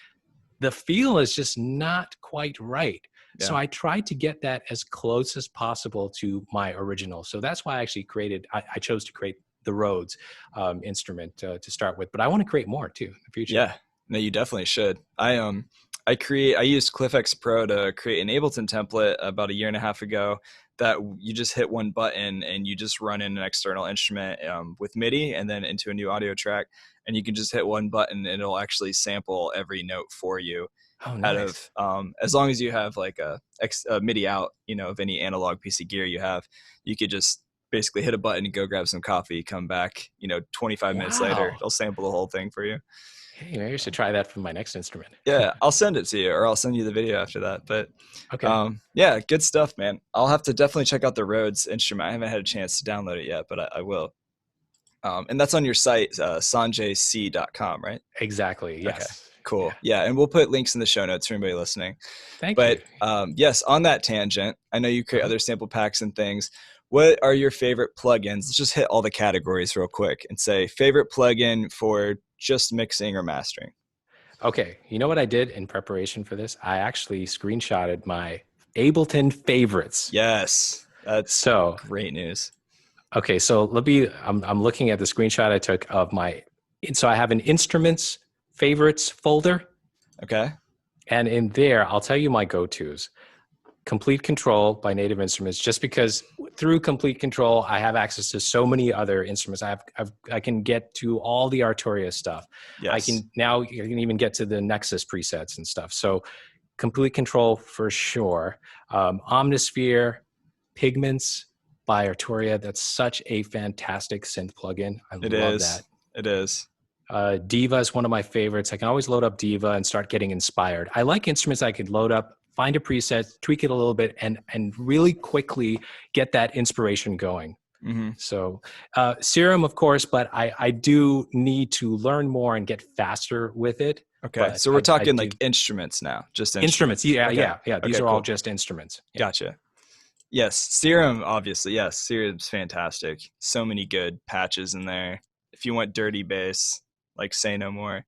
the feel is just not quite right. Yeah. So I tried to get that as close as possible to my original. So that's why I actually I chose to create the Rhodes instrument to start with. But I want to create more too in the future. Yeah, no, you definitely should. I used CliffX Pro to create an Ableton template about a year and a half ago that you just hit one button and you just run in an external instrument with Midi and then into a new audio track. And you can just hit one button and it'll actually sample every note for you. Oh, nice. Out of, as long as you have like a MIDI out, of any analog piece of gear you have, you could just basically hit a button and go grab some coffee, come back, 25 minutes later, it'll sample the whole thing for you. Hey, maybe I should try that for my next instrument. Yeah, I'll send it to you, or I'll send you the video after that. But okay, yeah, good stuff, man. I'll have to definitely check out the Rhodes instrument. I haven't had a chance to download it yet, but I will. And that's on your site, sanjayc.com, right? Exactly. Yes. Okay, cool. Yeah, and we'll put links in the show notes for anybody listening. Thank you. But yes, on that tangent, I know you create other sample packs and things. What are your favorite plugins? Let's just hit all the categories real quick and say favorite plugin for just mixing or mastering. Okay, you know what I did in preparation for this? I actually screenshotted my Ableton Favorites. Yes, that's great news. Okay, so I'm looking at the screenshot I took of so I have an Instruments Favorites folder. Okay. And in there, I'll tell you my go-tos. Complete Control by Native Instruments, just because through Complete Control, I have access to so many other instruments. I can get to all the Arturia stuff. Yes. I can even get to the Nexus presets and stuff. So Complete Control for sure. Omnisphere, Pigments by Arturia. That's such a fantastic synth plugin. I love that. It is. Diva is one of my favorites. I can always load up Diva and start getting inspired. I like instruments I could load up, find a preset, tweak it a little bit, and really quickly get that inspiration going. Mm-hmm. So Serum, of course, but I do need to learn more and get faster with it. Okay, so we're talking like instruments now, just instruments. Yeah, okay. Yeah. These are all just instruments. Yeah. Gotcha. Yes, Serum, obviously. Yes, Serum's fantastic. So many good patches in there. If you want dirty bass, like Say No More.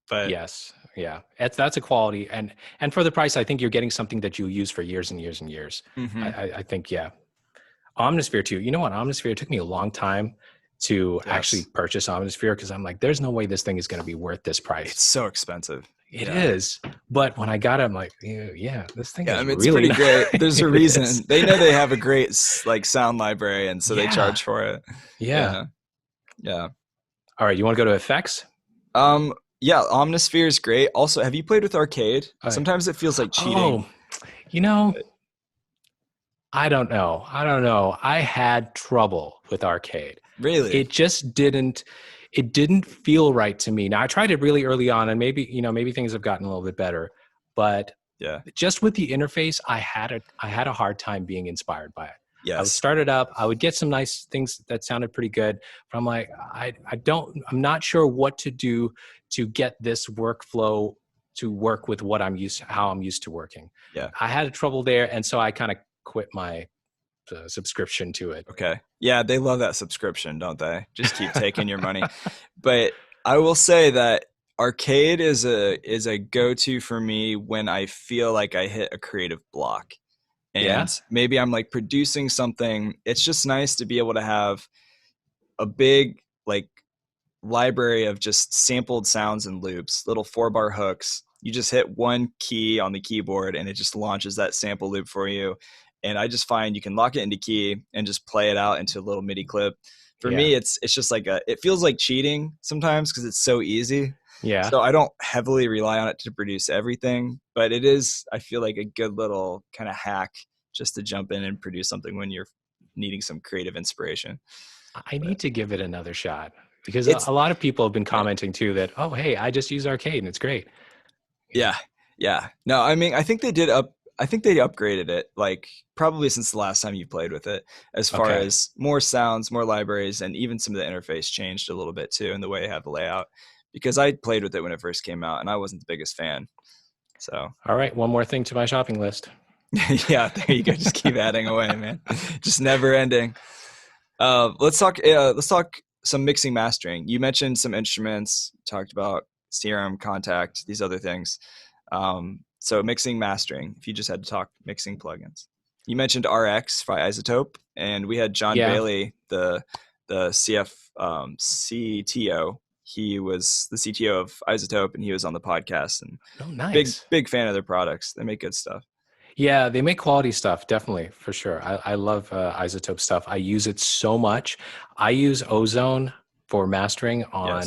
But yes, yeah, that's a quality, and for the price, I think you're getting something that you'll use for years and years and years. Mm-hmm. I think, yeah. Omnisphere too. You know what? Omnisphere, it took me a long time to actually purchase Omnisphere, because I'm like, there's no way this thing is going to be worth this price. It's so expensive. It is. But when I got it, I'm like, yeah, this thing is it's really pretty great. There's a reason. They know they have a great like sound library, and so they charge for it. Yeah. All right, you want to go to effects? Yeah, Omnisphere is great. Also, have you played with Arcade? Sometimes it feels like cheating. I don't know. I had trouble with Arcade. Really? It just didn't feel right to me. Now, I tried it really early on, and maybe things have gotten a little bit better, but just with the interface, I had a hard time being inspired by it. Yes. I would start it up. I would get some nice things that sounded pretty good, but I'm like, I'm not sure what to do to get this workflow to work with how I'm used to working. Yeah. I had trouble there, and so I kind of quit my subscription to it. Okay. Yeah, they love that subscription, don't they? Just keep taking your money. But I will say that Arcade is a go-to for me when I feel like I hit a creative block. And maybe I'm like producing something. It's just nice to be able to have a big like library of just sampled sounds and loops, little 4-bar hooks. You just hit one key on the keyboard and it just launches that sample loop for you. And I just find you can lock it into key and just play it out into a little MIDI clip. For me, it's just like it feels like cheating sometimes because it's so easy. Yeah. So I don't heavily rely on it to produce everything, but it is, I feel like, a good little kind of hack just to jump in and produce something when you're needing some creative inspiration. I need to give it another shot, because a lot of people have been commenting too that, oh, hey, I just use Arcade and it's great. Yeah. No, I mean, I think they upgraded it, like probably since the last time you played with it, as far as more sounds, more libraries, and even some of the interface changed a little bit too in the way it had the layout. Because I played with it when it first came out, and I wasn't the biggest fan. So, all right, one more thing to my shopping list. Yeah, there you go. Just keep adding away, man. Just never ending. Let's talk some mixing, mastering. You mentioned some instruments. Talked about Serum, Contact, these other things. So mixing, mastering. If you just had to talk mixing plugins, you mentioned RX by Isotope, and we had John Bailey, the CTO. He was the CTO of Isotope, and he was on the podcast. And nice. Big fan of their products. They make good stuff. Yeah, they make quality stuff, definitely, for sure. I love Isotope stuff. I use it so much. I use Ozone for mastering on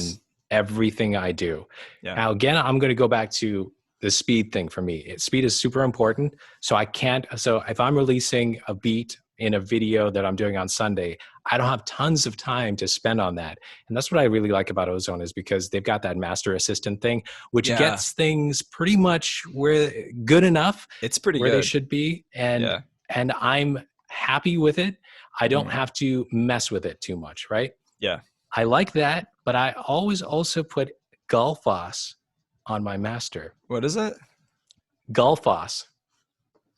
everything I do. Yeah. Now, again, I'm going to go back to the speed thing for me. Speed is super important. So if I'm releasing a beat in a video that I'm doing on Sunday, I don't have tons of time to spend on that. And that's what I really like about Ozone, is because they've got that master assistant thing, which gets things pretty much good enough. It's pretty where good. They should be. And I'm happy with it. I don't have to mess with it too much, right? Yeah. I like that, but I always also put Gullfoss on my master. What is it? Gullfoss.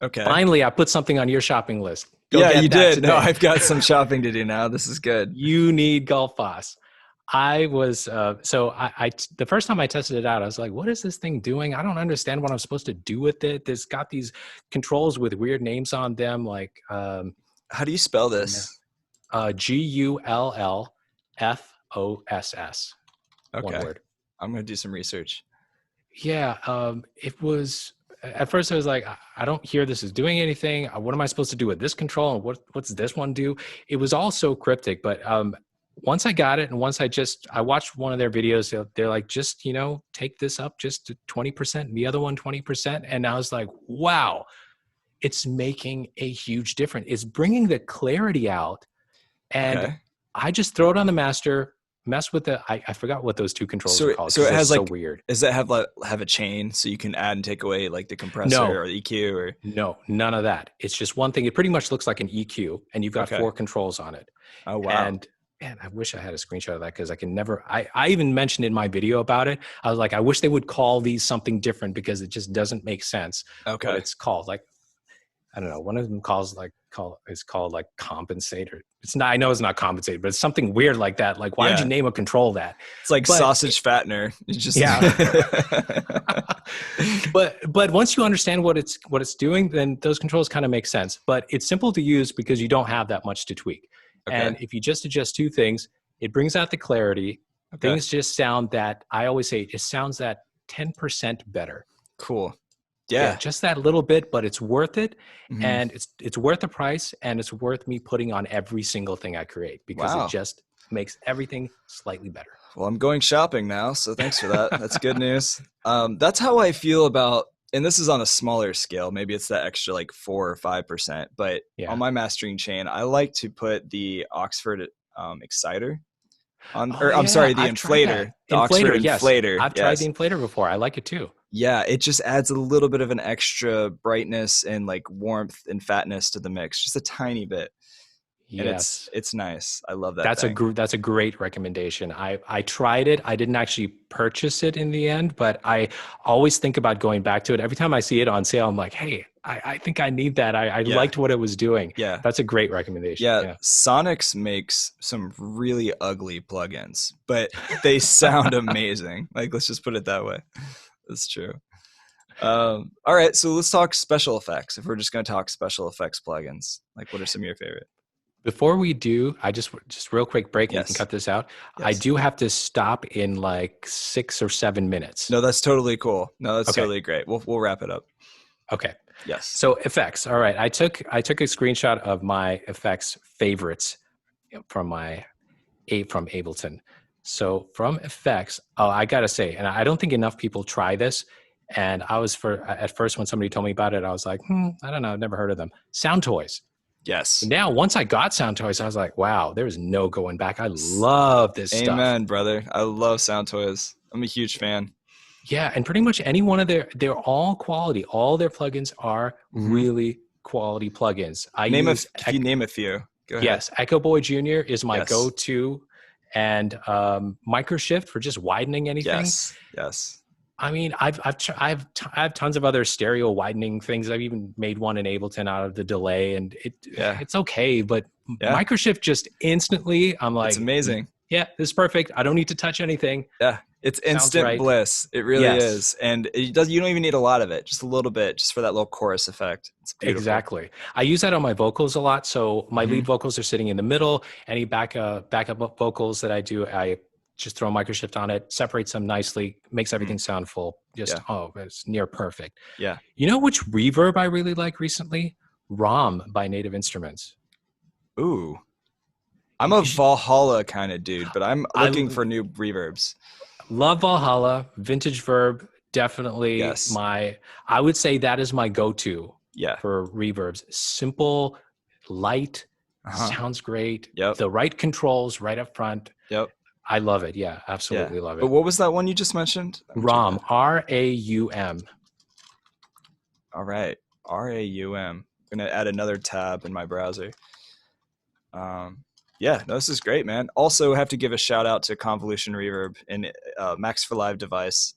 Okay. Finally, I put something on your shopping list. You did. Today. No, I've got some shopping to do now. This is good. You need Gullfoss. I was, the first time I tested it out, I was like, what is this thing doing? I don't understand what I'm supposed to do with it. It's got these controls with weird names on them. Like, how do you spell this? Gullfoss. Okay. One word. I'm going to do some research. Yeah. It was at first I was like, I don't hear this is doing anything. What am I supposed to do with this control? And what's this one do? It was all so cryptic, but once I got it, and once I watched one of their videos, they're like, just, take this up just to 20% and the other one 20%. And I was like, wow, it's making a huge difference. It's bringing the clarity out. And I just throw it on the master, mess with I forgot what those two controls are called. So it has so weird. Does it have a chain so you can add and take away like the compressor or the EQ or? No, none of that. It's just one thing. It pretty much looks like an EQ, and you've got 4 controls on it. Oh, wow. And man, I wish I had a screenshot of that, because I can never, I even mentioned in my video about it, I was like, I wish they would call these something different, because it just doesn't make sense. Okay. What it's called. Like, I don't know. One of them is called like compensator. It's not, I know it's not compensator, but it's something weird like that. Like, why did you name a control that? It's like sausage fattener. It's just But once you understand what it's doing, then those controls kind of make sense. But it's simple to use because you don't have that much to tweak. Okay. And if you just adjust 2 things, it brings out the clarity. Okay. Things just sound that, I always say, it sounds that 10% better. Cool. Yeah, just that little bit, but it's worth it. Mm-hmm. And it's worth the price, and it's worth me putting on every single thing I create, because it just makes everything slightly better. Well, I'm going shopping now, so thanks for that. That's good news. That's how I feel about, and this is on a smaller scale. Maybe it's that extra like 4 or 5%, but on my mastering chain, I like to put the Oxford exciter on, I'm sorry, the inflator. The Oxford inflator. I've tried the inflator before. I like it too. Yeah, it just adds a little bit of an extra brightness and like warmth and fatness to the mix, just a tiny bit. Yes. And it's nice. I love that. That's a great recommendation. I tried it. I didn't actually purchase it in the end, but I always think about going back to it. Every time I see it on sale, I'm like, hey, I think I need that. I liked what it was doing. Yeah. That's a great recommendation. Yeah. Sonics makes some really ugly plugins, but they sound amazing. Like, let's just put it that way. That's true. All right. So let's talk special effects. If we're just going to talk special effects plugins, like, what are some of your favorite? Before we do, I just real quick break, and you can cut this out. Yes. I do have to stop in like 6 or 7 minutes. No, that's totally cool. No, that's totally great. We'll wrap it up. Okay. Yes. So effects. All right. I took a screenshot of my effects favorites from Ableton. So from effects, I gotta say, and I don't think enough people try this. And at first when somebody told me about it, I was like, I don't know, I've never heard of them. Sound Toys. Yes. Now, once I got Sound Toys, I was like, wow, there's no going back. I love this stuff. Amen, brother. I love Sound Toys. I'm a huge fan. Yeah, and pretty much any one of they're all quality. All their plugins are really quality plugins. Name a few. Go ahead. Yes, Echo Boy Jr. is my go-to, and Microshift for just widening anything. Yes. I mean, I have tons of other stereo widening things. I've even made one in Ableton out of the delay, and it's okay. But Microshift just instantly, I'm like, it's amazing. Yeah, this is perfect. I don't need to touch anything. Yeah, it's instant bliss. It really is, and you don't even need a lot of it. Just a little bit, just for that little chorus effect. It's beautiful. Exactly. I use that on my vocals a lot. So my lead vocals are sitting in the middle. Any backup vocals that I do, I just throw Microshift on it, separates them nicely, makes everything sound full. It's near perfect. Yeah. You know which reverb I really like recently? ROM by Native Instruments. Ooh. I'm a Valhalla kind of dude, but I'm looking for new reverbs. Love Valhalla. Vintage Verb, definitely I would say that is my go-to for reverbs. Simple, light, sounds great. Yep. The right controls right up front. Yep. I love it. Yeah, absolutely love it. But what was that one you just mentioned? ROM, R-A-U-M. All right, R-A-U-M. I'm going to add another tab in my browser. This is great, man. Also have to give a shout out to Convolution Reverb and Max for Live device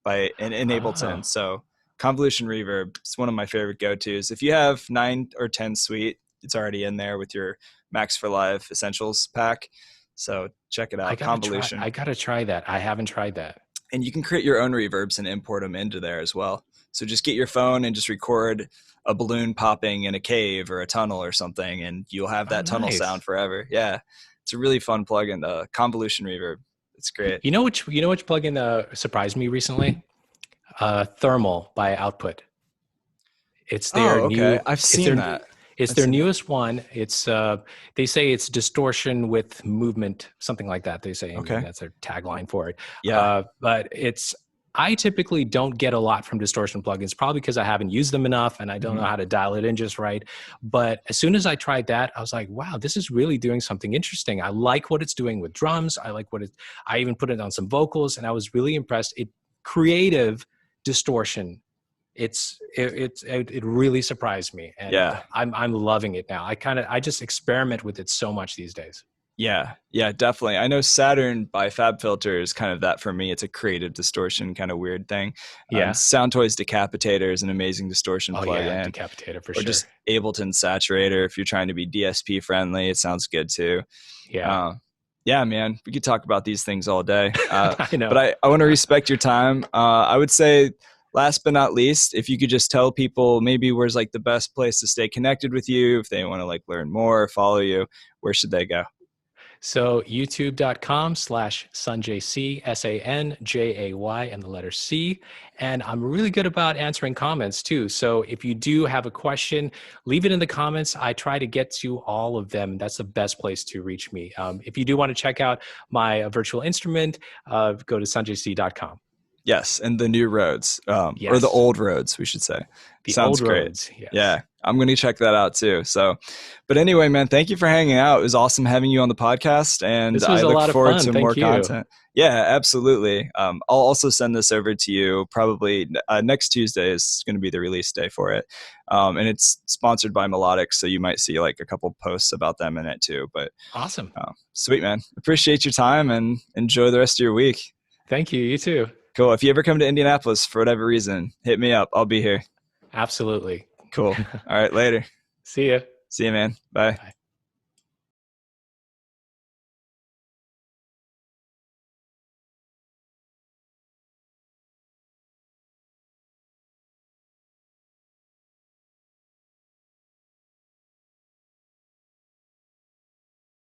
in Ableton. So Convolution Reverb, it's one of my favorite go-tos. If you have 9 or 10 suite, it's already in there with your Max for Live Essentials pack. So check it out. Convolution. I gotta try that. I haven't tried that. And you can create your own reverbs and import them into there as well. So just get your phone and just record a balloon popping in a cave or a tunnel or something, and you'll have that tunnel sound forever. Yeah, it's a really fun plugin. Convolution Reverb. It's great. You know which plugin surprised me recently? Thermal by Output. It's Oh, their okay. new. I've It's seen their. that. It's I've their seen that. newest one. It's they say it's distortion with movement, something like that. They say, I mean, Okay. that's their tagline for it. Yeah. But it's I typically don't get a lot from distortion plugins, probably because I haven't used them enough and I don't know how to dial it in just right. But as soon as I tried that, I was like, wow, this is really doing something interesting. I like what it's doing with drums. I like what it. I even put it on some vocals, and I was really impressed. Creative distortion. It really surprised me, and Yeah. I'm loving it now. I just experiment with it so much these days. Yeah, yeah, definitely. I know Saturn by FabFilter is kind of that for me. It's a creative distortion kind of weird thing. Yeah. Soundtoys Decapitator is an amazing distortion Oh yeah, plugin. Decapitator for Or sure. just Ableton Saturator if you're trying to be DSP friendly. It sounds good too. Yeah. Yeah, man, we could talk about these things all day. I know. But I want to respect your time. I would say, last but not least, if you could just tell people maybe where's like the best place to stay connected with you, if they want to like learn more or follow you, where should they go? So youtube.com/Sanjay C, SANJAY, and the letter C. And I'm really good about answering comments too. So if you do have a question, leave it in the comments. I try to get to all of them. That's the best place to reach me. If you do want to check out my virtual instrument, go to sanjayc.com. Yes, and the new Rhodes, Yes. or the old Rhodes, we should say. The Sounds old great. Rhodes, yes. Yeah, I'm going to check that out too. So, but anyway, man, thank you for hanging out. It was awesome having you on the podcast, and This was I a look lot of forward fun. to Thank more you. content. Yeah, absolutely. I'll also send this over to you probably next Tuesday is going to be the release day for it. And it's sponsored by Melodic, so you might see like a couple posts about them in it too. But Awesome. Sweet, man. Appreciate your time and enjoy the rest of your week. Thank you. You too. Cool. If you ever come to Indianapolis for whatever reason, hit me up. I'll be here. Absolutely. Cool. All right. Later. See ya. See you, man. Bye. Bye.